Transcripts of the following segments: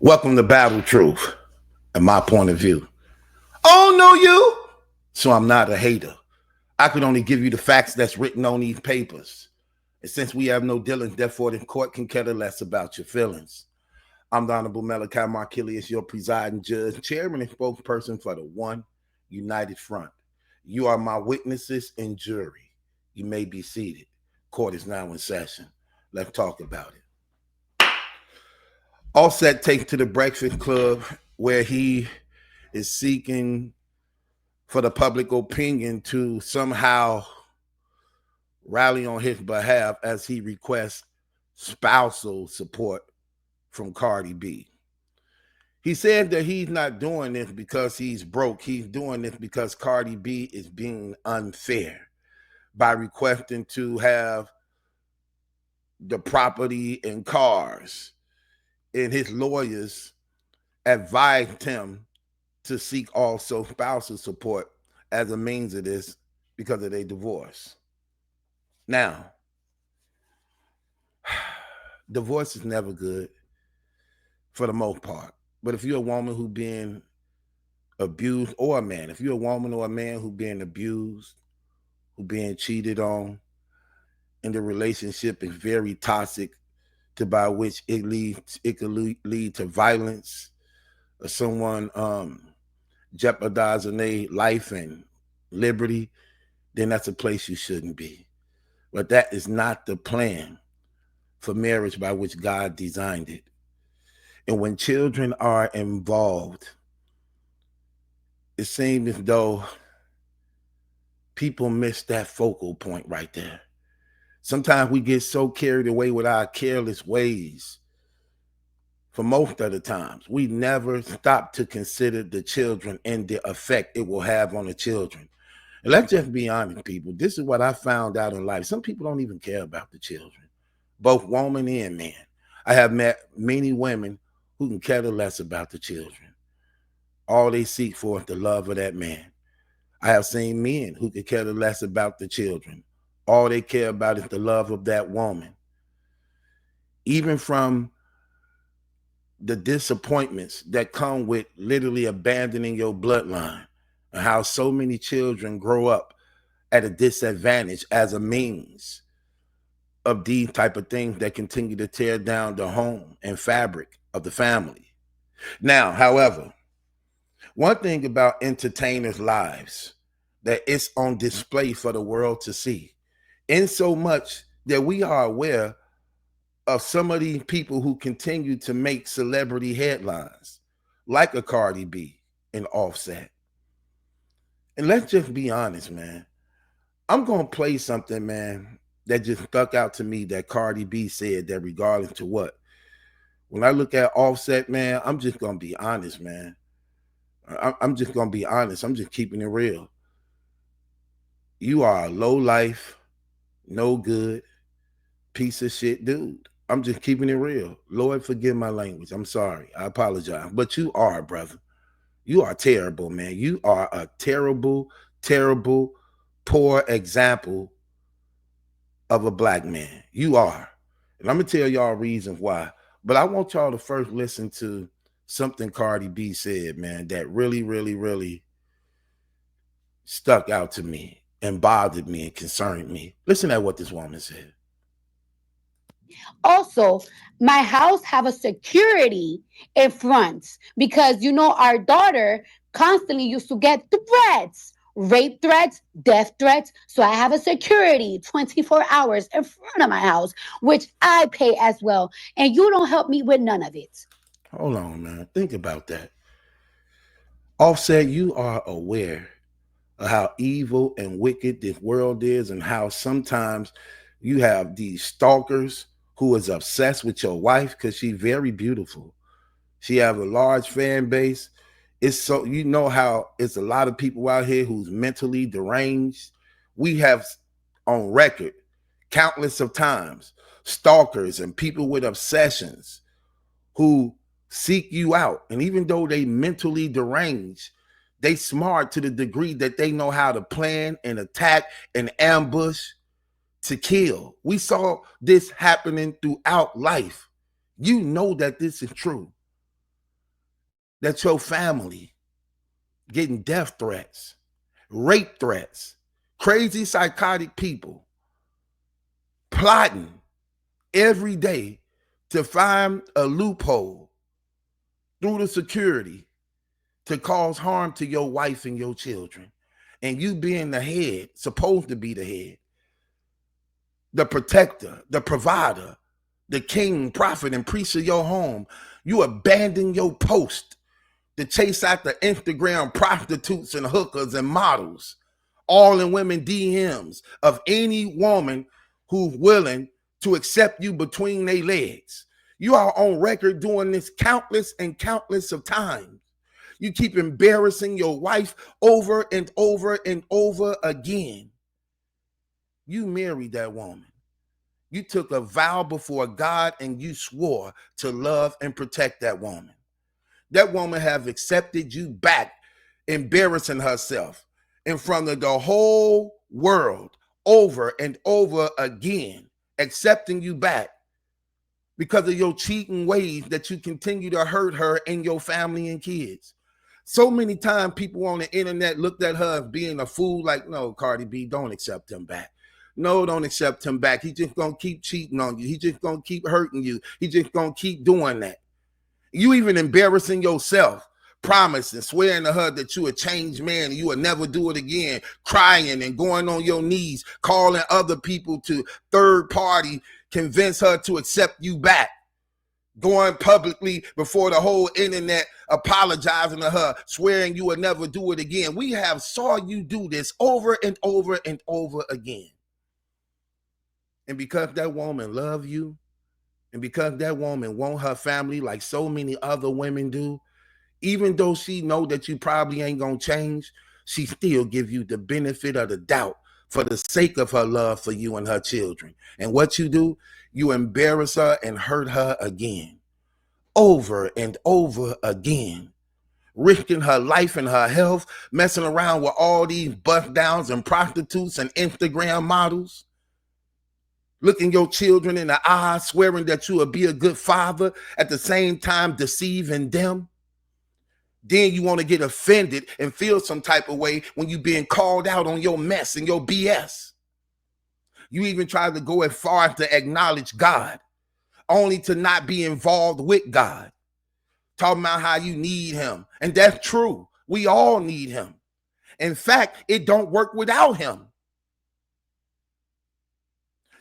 Welcome to Battle Truth and my point of view. Oh, no, you. So I'm not a hater. I could only give you the facts that's written on these papers. And since we have no dealings, therefore the court can care less about your feelings. I'm the Honorable MallikiBaker, your presiding judge, chairman, and spokesperson for the One United Front. You are my witnesses and jury. You may be seated. Court is now in session. Let's talk about it. Offset takes to the Breakfast Club where he is seeking for the public opinion to somehow rally on his behalf as he requests spousal support from Cardi B. He said that he's not doing this because he's broke. He's doing this because Cardi B is being unfair by requesting to have the property and cars. And his lawyers advised him to seek also spousal support as a means of this because of their divorce. Now, divorce is never good for the most part. But if you're a woman who's being abused, or a man, if you're a woman or a man who's being abused, who's being cheated on, and the relationship is very toxic, to by which it could lead to violence, or someone jeopardizing their life and liberty, then that's a place you shouldn't be. But that is not the plan for marriage by which God designed it. And when children are involved, it seems as though people miss that focal point right there. Sometimes we get so carried away with our careless ways. For most of the times, we never stop to consider the children and the effect it will have on the children. And let's just be honest, people. This is what I found out in life. Some people don't even care about the children, both woman and man. I have met many women who can care less about the children. All they seek for is the love of that man. I have seen men who could care less about the children. All they care about is the love of that woman. Even from the disappointments that come with literally abandoning your bloodline, and how so many children grow up at a disadvantage as a means of these type of things that continue to tear down the home and fabric of the family. Now, however, one thing about entertainers' lives that it's on display for the world to see, in so much that we are aware of some of these people who continue to make celebrity headlines, like a Cardi B and Offset. And let's just be honest, man. I'm going to play something, man, that just stuck out to me that Cardi B said that regardless to what. When I look at Offset, man, I'm just going to be honest, man. I'm just going to be honest. I'm just keeping it real. You are a low life, no good, piece of shit dude. I'm just keeping it real. Lord, forgive my language. I'm sorry. I apologize. But you are, brother. You are terrible, man. You are a terrible, terrible, poor example of a black man. You are. And I'm going to tell y'all reasons why. But I want y'all to first listen to something Cardi B said, man, that really, really, really stuck out to me and bothered me and concerned me. Listen to what this woman said. Also, my house have a security in front because our daughter constantly used to get threats, rape threats, death threats. So I have a security 24 hours in front of my house, which I pay as well. And you don't help me with none of it. Hold on, man. Think about that. Offset, you are aware of how evil and wicked this world is, and how sometimes you have these stalkers who is obsessed with your wife because she's very beautiful. She have a large fan base. It's so, you know how it's a lot of people out here who's mentally deranged. We have on record countless of times stalkers and people with obsessions who seek you out. And even though they mentally deranged, they smart to the degree that they know how to plan and attack and ambush to kill. We saw this happening throughout life. You know that this is true. that your family getting death threats, rape threats, crazy psychotic people plotting every day to find a loophole through the security to cause harm to your wife and your children. And you being the head, supposed to be the head, the protector, the provider, the king, prophet, and priest of your home, you abandon your post to chase after Instagram prostitutes and hookers and models, all in women DMs of any woman who's willing to accept you between their legs. You are on record doing this countless and countless of times. You keep embarrassing your wife over and over and over again. You married that woman. You took a vow before God and you swore to love and protect that woman. That woman have accepted you back, embarrassing herself in front of the whole world over and over again, accepting you back because of your cheating ways that you continue to hurt her and your family and kids. So many times people on the internet looked at her as being a fool, like, no, Cardi B, don't accept him back. No, don't accept him back. He's just going to keep cheating on you. He's just going to keep hurting you. He's just going to keep doing that. You even embarrassing yourself, promising, swearing to her that you a changed man and you will never do it again, crying and going on your knees, calling other people to third party, convince her to accept you back. Going publicly before the whole internet, apologizing to her, swearing you will never do it again. We have saw you do this over and over and over again. And because that woman love you, and because that woman want her family like so many other women do, even though she know that you probably ain't gonna change, she still give you the benefit of the doubt for the sake of her love for you and her children. And what you do, you embarrass her and hurt her again, over and over again, risking her life and her health, messing around with all these bust downs and prostitutes and Instagram models, looking your children in the eye, swearing that you will be a good father, at the same time deceiving them. Then you want to get offended and feel some type of way when you being called out on your mess and your BS. You even try to go as far as to acknowledge God, only to not be involved with God. Talking about how you need him. And that's true. We all need him. In fact, it don't work without him.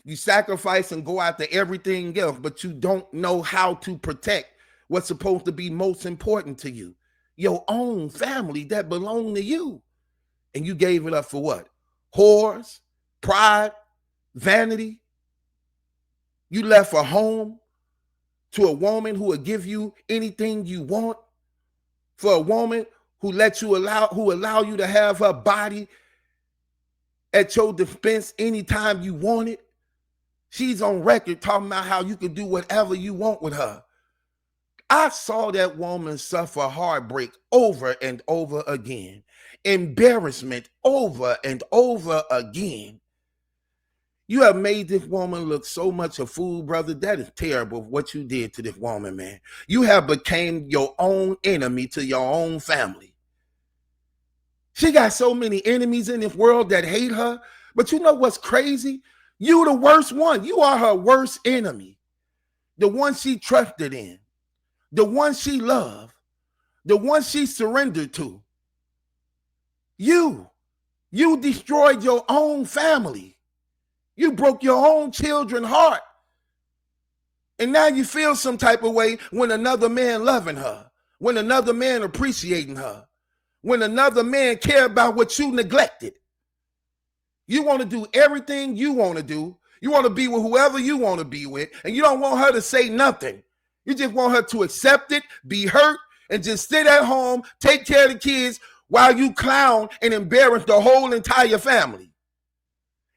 You sacrifice and go after everything else, but you don't know how to protect what's supposed to be most important to you. Your own family that belong to you. And you gave it up for what? Whores, pride, vanity. You left a home to a woman who will give you anything you want, for a woman who allow you to have her body at your dispense anytime you want it. She's on record talking about how you can do whatever you want with her. I saw that woman suffer heartbreak over and over again, embarrassment over and over again. You have made this woman look so much a fool, brother. That is terrible what you did to this woman, man. You have become your own enemy to your own family. She got so many enemies in this world that hate her. But you know what's crazy? You the worst one. You are her worst enemy. The one she trusted in. The one she loved. The one she surrendered to. You destroyed your own family. You broke your own children's heart. And now you feel some type of way when another man loving her, when another man appreciating her, when another man care about what you neglected. You want to do everything you want to do. You want to be with whoever you want to be with, and you don't want her to say nothing. You just want her to accept it, be hurt, and just sit at home, take care of the kids while you clown and embarrass the whole entire family.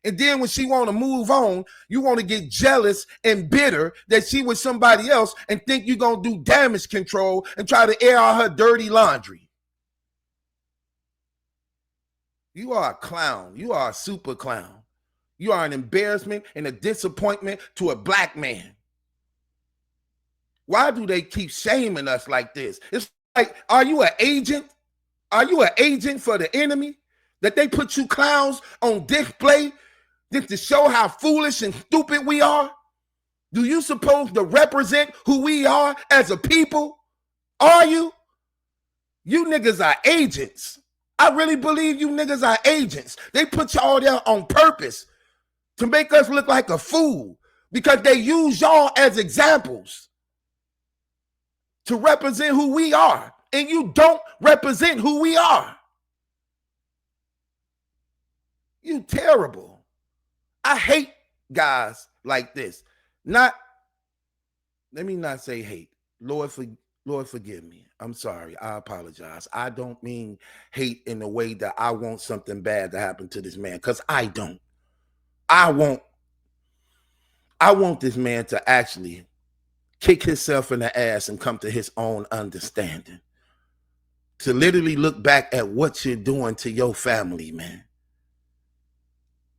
And then when she want to move on, you want to get jealous and bitter that she with somebody else and think you're going to do damage control and try to air out her dirty laundry. You are a clown. You are a super clown. You are an embarrassment and a disappointment to a black man. Why do they keep shaming us like this? It's Like, are you an agent? Are you an agent for the enemy? That they put you clowns on display just to show how foolish and stupid we are? Do you suppose to represent who we are as a people? Are you? You niggas are agents. I really believe you niggas are agents. They put y'all there on purpose to make us look like a fool because they use y'all as examples to represent who we are. And you don't represent who we are. You terrible. I hate guys like this. Let me not say hate. Lord, forgive me. I'm sorry. I apologize. I don't mean hate in the way that I want something bad to happen to this man, because I don't. I want this man to actually kick himself in the ass and come to his own understanding. To literally look back at what you're doing to your family, man.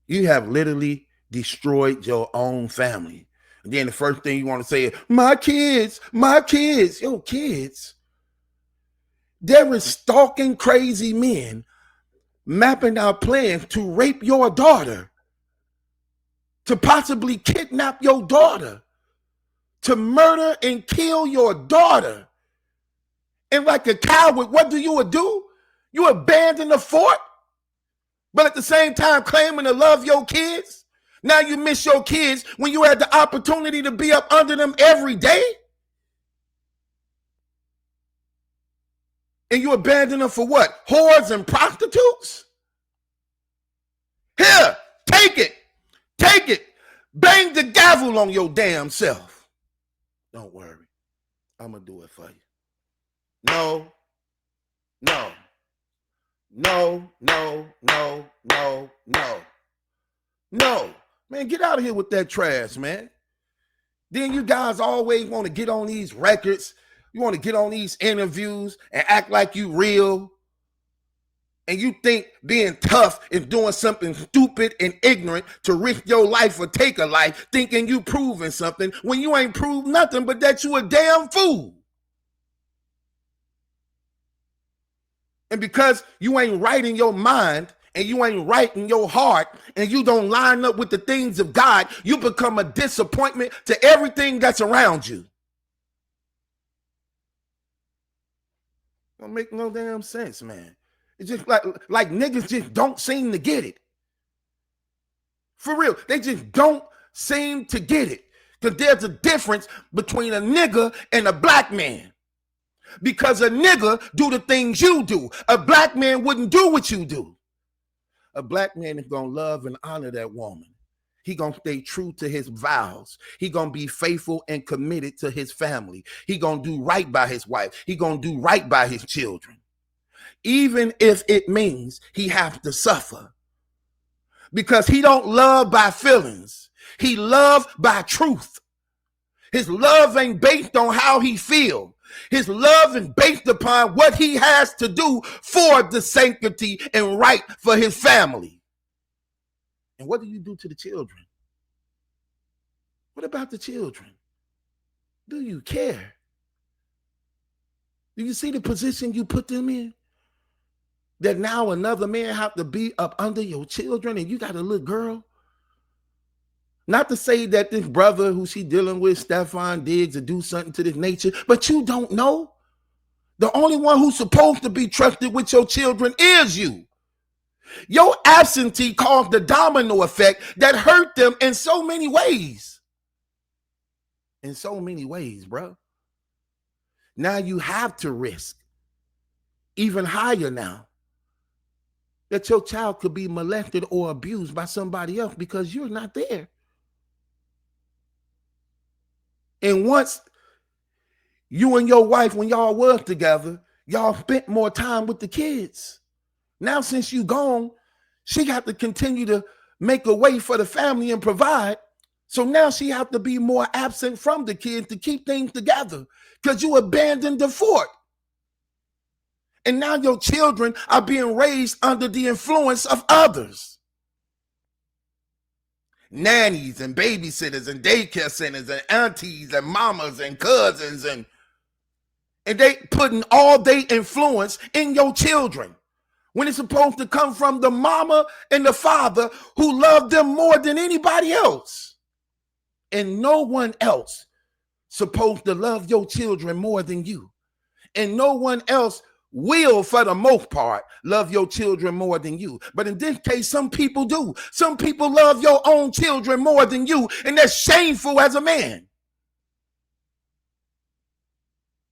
You have literally destroyed your own family. And then the first thing you want to say is, my kids. Your kids. There is stalking crazy men mapping out plans to rape your daughter, to possibly kidnap your daughter, to murder and kill your daughter. And like a coward, what do? You abandon the fort, but at the same time claiming to love your kids. Now you miss your kids when you had the opportunity to be up under them every day. And you abandon them for what? Whores and prostitutes? Here, take it. Bang the gavel on your damn self. Don't worry. I'm going to do it for you. No. Man, get out of here with that trash, man. Then you guys always want to get on these records. You want to get on these interviews and act like you real. And you think being tough and doing something stupid and ignorant to risk your life or take a life, thinking you proving something when you ain't proved nothing but that you a damn fool. And because you ain't right in your mind and you ain't right in your heart and you don't line up with the things of God, you become a disappointment to everything that's around you. Don't make no damn sense, man. It's just like niggas just don't seem to get it. For real, they just don't seem to get it. Because there's a difference between a nigga and a black man. Because a nigga do the things you do. A black man wouldn't do what you do. A black man is going to love and honor that woman. He going to stay true to his vows. He going to be faithful and committed to his family. He going to do right by his wife. He going to do right by his children. Even if it means he have to suffer. Because he don't love by feelings. He love by truth. His love ain't based on how he feel. His love is based upon what he has to do for the sanctity and right for his family. And what do you do to the children? What about the children? Do you care? Do you see the position you put them in? That now another man have to be up under your children and you got a little girl? Not to say that this brother who she dealing with, Stefan Diggs, to do something to this nature, but you don't know. The only one who's supposed to be trusted with your children is you. Your absentee caused the domino effect that hurt them in so many ways. In so many ways, bro. Now you have to risk even higher now that your child could be molested or abused by somebody else because you're not there. And once you and your wife, when y'all was together, y'all spent more time with the kids. Now, since you gone, she got to continue to make a way for the family and provide. So now she have to be more absent from the kids to keep things together because you abandoned the fort. And now your children are being raised under the influence of others. Nannies and babysitters and daycare centers and aunties and mamas and cousins And they putting all their influence in your children when it's supposed to come from the mama and the father who love them more than anybody else. And no one else supposed to love your children more than you. And no one else will, for the most part, love your children more than you. But in this case, some people do. Some people love your own children more than you, and that's shameful as a man.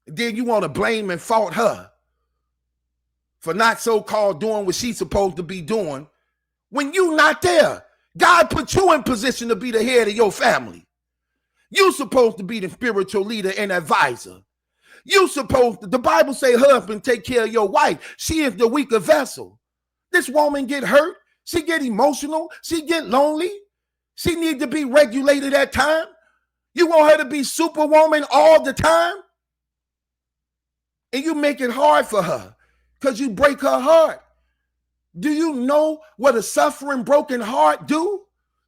Then you want to blame and fault her for not so-called doing what she's supposed to be doing when you not there. God put you in position to be the head of your family. You supposed to be the spiritual leader and advisor. You supposed to, the Bible say, husband, take care of your wife. She is the weaker vessel. This woman get hurt. She get emotional. She get lonely. She need to be regulated at time. You want her to be superwoman all the time? And you make it hard for her because you break her heart. Do you know what a suffering, broken heart do?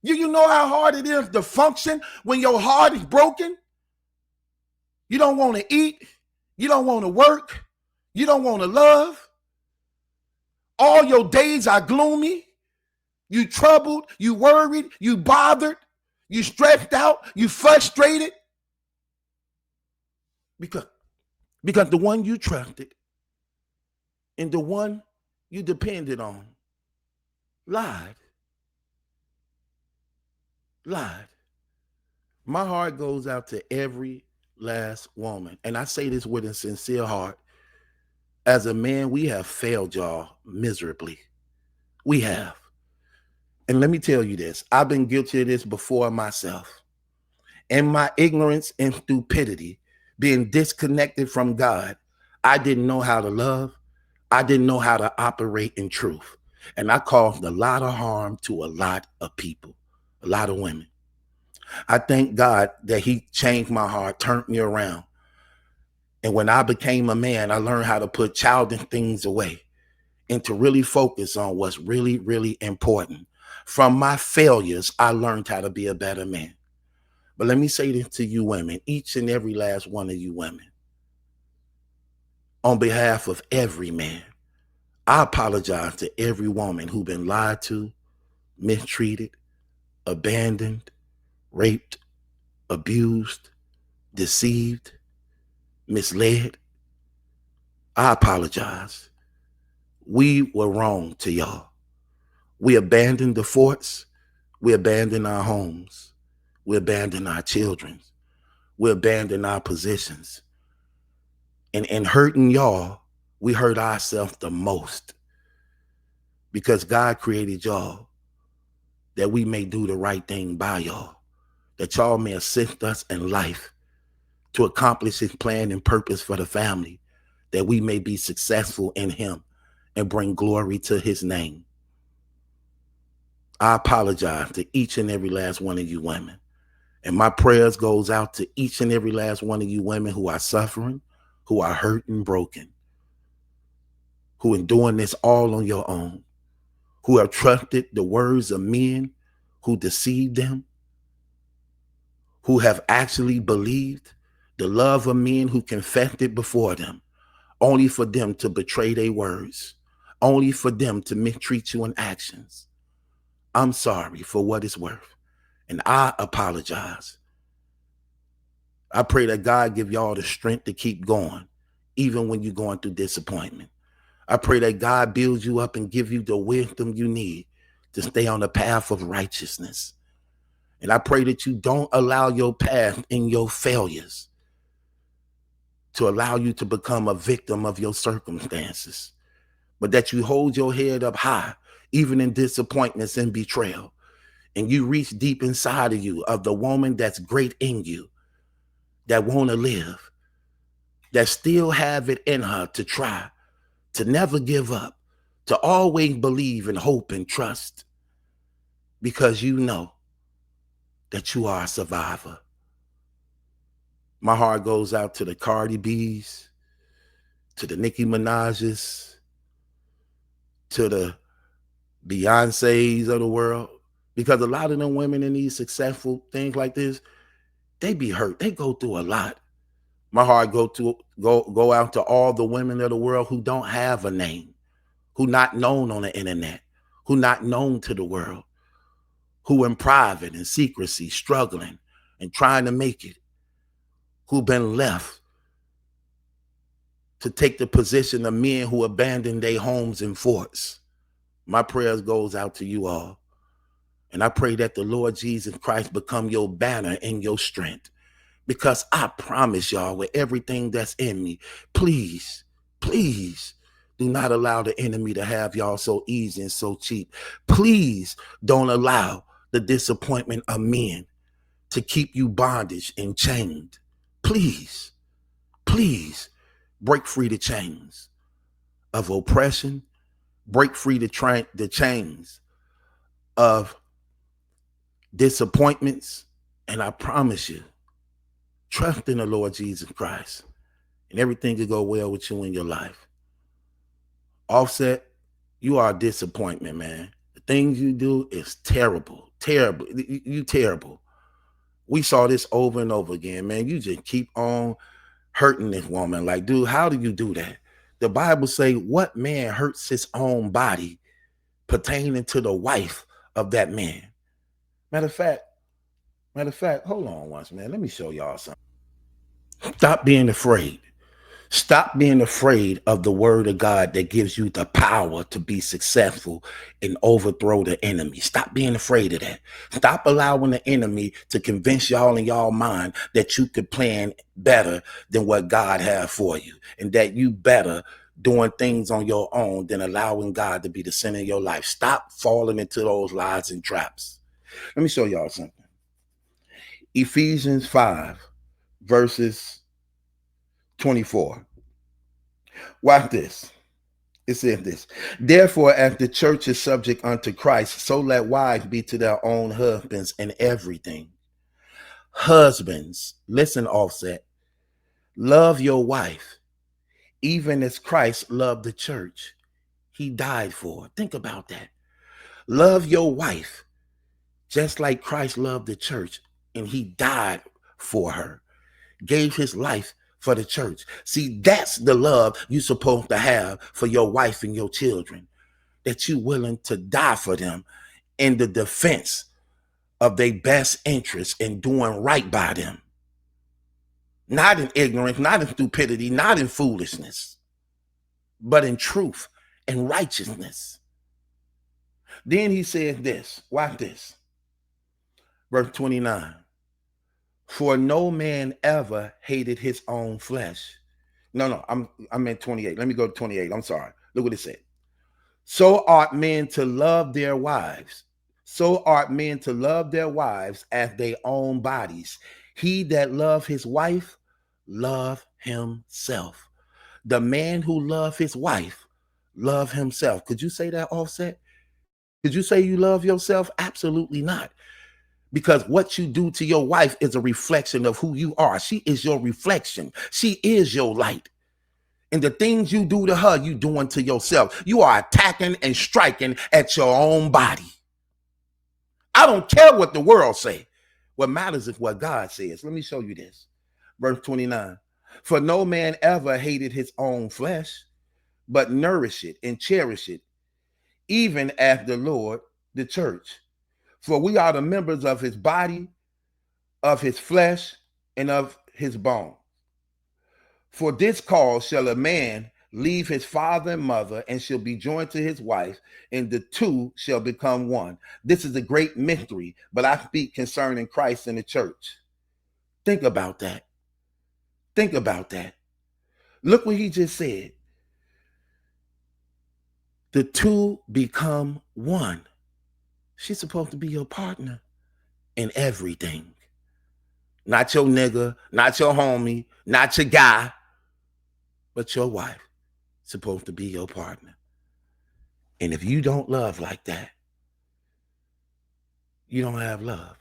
Do you know how hard it is to function when your heart is broken? You don't want to eat. You don't want to work. You don't want to love. All your days are gloomy. You troubled. You worried. You bothered. You stressed out. You frustrated. Because the one you trusted and the one you depended on lied. My heart goes out to every last woman. And I say this with a sincere heart. As a man, we have failed y'all miserably. We have. And let me tell you this. I've been guilty of this before myself. In my ignorance and stupidity, being disconnected from God, I didn't know how to love. I didn't know how to operate in truth. And I caused a lot of harm to a lot of people, a lot of women. I thank God that he changed my heart, turned me around. And when I became a man, I learned how to put childish things away and to really focus on what's really, really important. From my failures, I learned how to be a better man. But let me say this to you women, each and every last one of you women. On behalf of every man, I apologize to every woman who's been lied to, mistreated, abandoned, raped, abused, deceived, misled. I apologize. We were wrong to y'all. We abandoned the forts. We abandoned our homes. We abandoned our children. We abandoned our positions. And in hurting y'all, we hurt ourselves the most. Because God created y'all that we may do the right thing by y'all. That y'all may assist us in life to accomplish his plan and purpose for the family, that we may be successful in him and bring glory to his name. I apologize to each and every last one of you women. And my prayers goes out to each and every last one of you women who are suffering, who are hurt and broken, who are doing this all on your own, who have trusted the words of men who deceived them, who have actually believed the love of men who confessed it before them, only for them to betray their words, only for them to mistreat you in actions. I'm sorry for what it's worth, and I apologize. I pray that God give y'all the strength to keep going, even when you're going through disappointment. I pray that God builds you up and give you the wisdom you need to stay on the path of righteousness. And I pray that you don't allow your path and your failures to allow you to become a victim of your circumstances, but that you hold your head up high, even in disappointments and betrayal. And you reach deep inside of you of the woman that's great in you, that want to live, that still have it in her to try, to never give up, to always believe and hope and trust, because you know that you are a survivor. My heart goes out to the Cardi B's, to the Nicki Minaj's, to the Beyoncé's of the world, because a lot of them women in these successful things like this, they be hurt. They go through a lot. My heart go out to all the women of the world who don't have a name, who not known on the internet, who not known to the world, who in private and secrecy struggling and trying to make it, who been left to take the position of men who abandoned their homes and forts. My prayers goes out to you all. And I pray that the Lord Jesus Christ become your banner and your strength. Because I promise y'all, with everything that's in me, please, please do not allow the enemy to have y'all so easy and so cheap. Please don't allow the disappointment of men to keep you bondage and chained. Please, please break free the chains of oppression, break free the chains of disappointments, and I promise you, trust in the Lord Jesus Christ, and everything will go well with you in your life. Offset, you are a disappointment, man. The things you do is terrible, terrible. You terrible. We saw this over and over again, man. You just keep on hurting this woman. Like, dude, how do you do that? The Bible say, what man hurts his own body pertaining to the wife of that man? Matter of fact, hold on once, man. Let me show y'all something. Stop being afraid. Stop being afraid of the word of God that gives you the power to be successful and overthrow the enemy. Stop being afraid of that. Stop allowing the enemy to convince y'all in y'all mind that you could plan better than what God had for you, and that you better doing things on your own than allowing God to be the center of your life. Stop falling into those lies and traps. Let me show y'all something. Ephesians 5, verses 24. Watch this. It says this. Therefore, as the church is subject unto Christ, so let wives be to their own husbands in everything. Husbands, listen, Offset, love your wife, even as Christ loved the church. He died for her. Think about that. Love your wife, just like Christ loved the church, and he died for her, gave his life for the church. See, that's the love you're supposed to have for your wife and your children, that you're willing to die for them in the defense of their best interest in doing right by them. Not in ignorance, not in stupidity, not in foolishness, but in truth and righteousness. Then he says this, watch this, verse 29. For no man ever hated his own flesh. No, I'm at 28. Let me go to 28. I'm sorry. Look what it said. So ought men to love their wives. So ought men to love their wives as their own bodies. He that love his wife, love himself. The man who love his wife, love himself. Could you say that, Offset? Could you say you love yourself? Absolutely not. Because what you do to your wife is a reflection of who you are. She is your reflection. She is your light. And the things you do to her, you doing to yourself. You are attacking and striking at your own body. I don't care what the world say. What matters is what God says. Let me show you this. Verse 29. For no man ever hated his own flesh, but nourish it and cherish it, even as the Lord, the church. For we are the members of his body, of his flesh, and of his bone. For this cause shall a man leave his father and mother, and shall be joined to his wife, and the two shall become one. This is a great mystery, but I speak concerning Christ and the church. Think about that. Think about that. Look what he just said. The two become one. She's supposed to be your partner in everything. Not your nigga, not your homie, not your guy, but your wife. Supposed to be your partner. And if you don't love like that, you don't have love.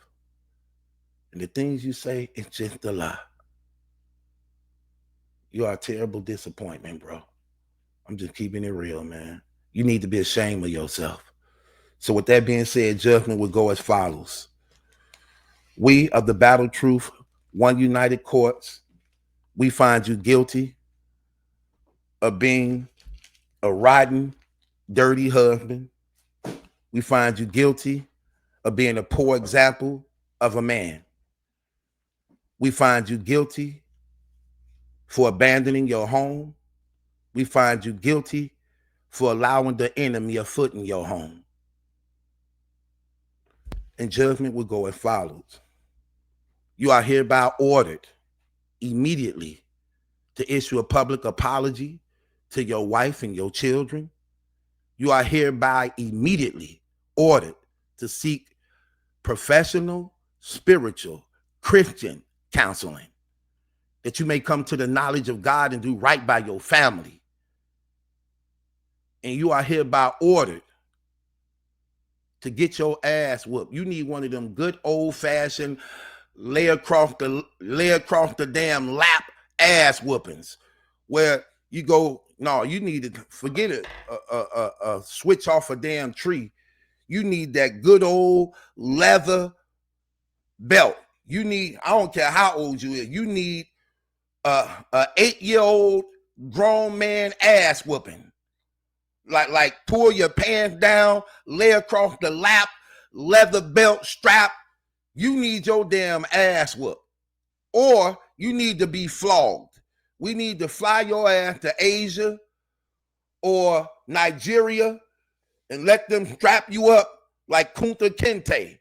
And the things you say, it's just a lie. You are a terrible disappointment, bro. I'm just keeping it real, man. You need to be ashamed of yourself. So with that being said, judgment will go as follows. We of the Battle Truth, One United Courts, We find you guilty of being a rotten, dirty husband. We find you guilty of being a poor example of a man. We find you guilty for abandoning your home. We find you guilty for allowing the enemy a foot in your home. And judgment will go as follows. You are hereby ordered immediately to issue a public apology to your wife and your children. You are hereby immediately ordered to seek professional, spiritual, Christian counseling, that you may come to the knowledge of God and do right by your family. And you are hereby ordered to get your ass whooped. You need one of them good old-fashioned lay across the damn lap ass whoopings, where you go, no, you need to forget it, switch off a damn tree. You need that good old leather belt. You need, I don't care how old you is, you need a 8-year-old grown man ass whooping. Like pull your pants down, lay across the lap, leather belt strap. You need your damn ass whooped. Or you need to be flogged. We need to fly your ass to Asia or Nigeria and let them strap you up like Kunta Kinte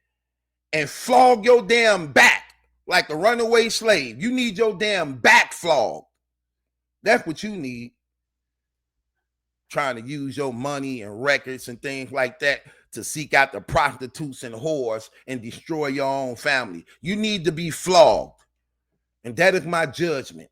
and flog your damn back like a runaway slave. You need your damn back flogged. That's what you need. Trying to use your money and records and things like that to seek out the prostitutes and whores and destroy your own family. You need to be flogged. And that is my judgment.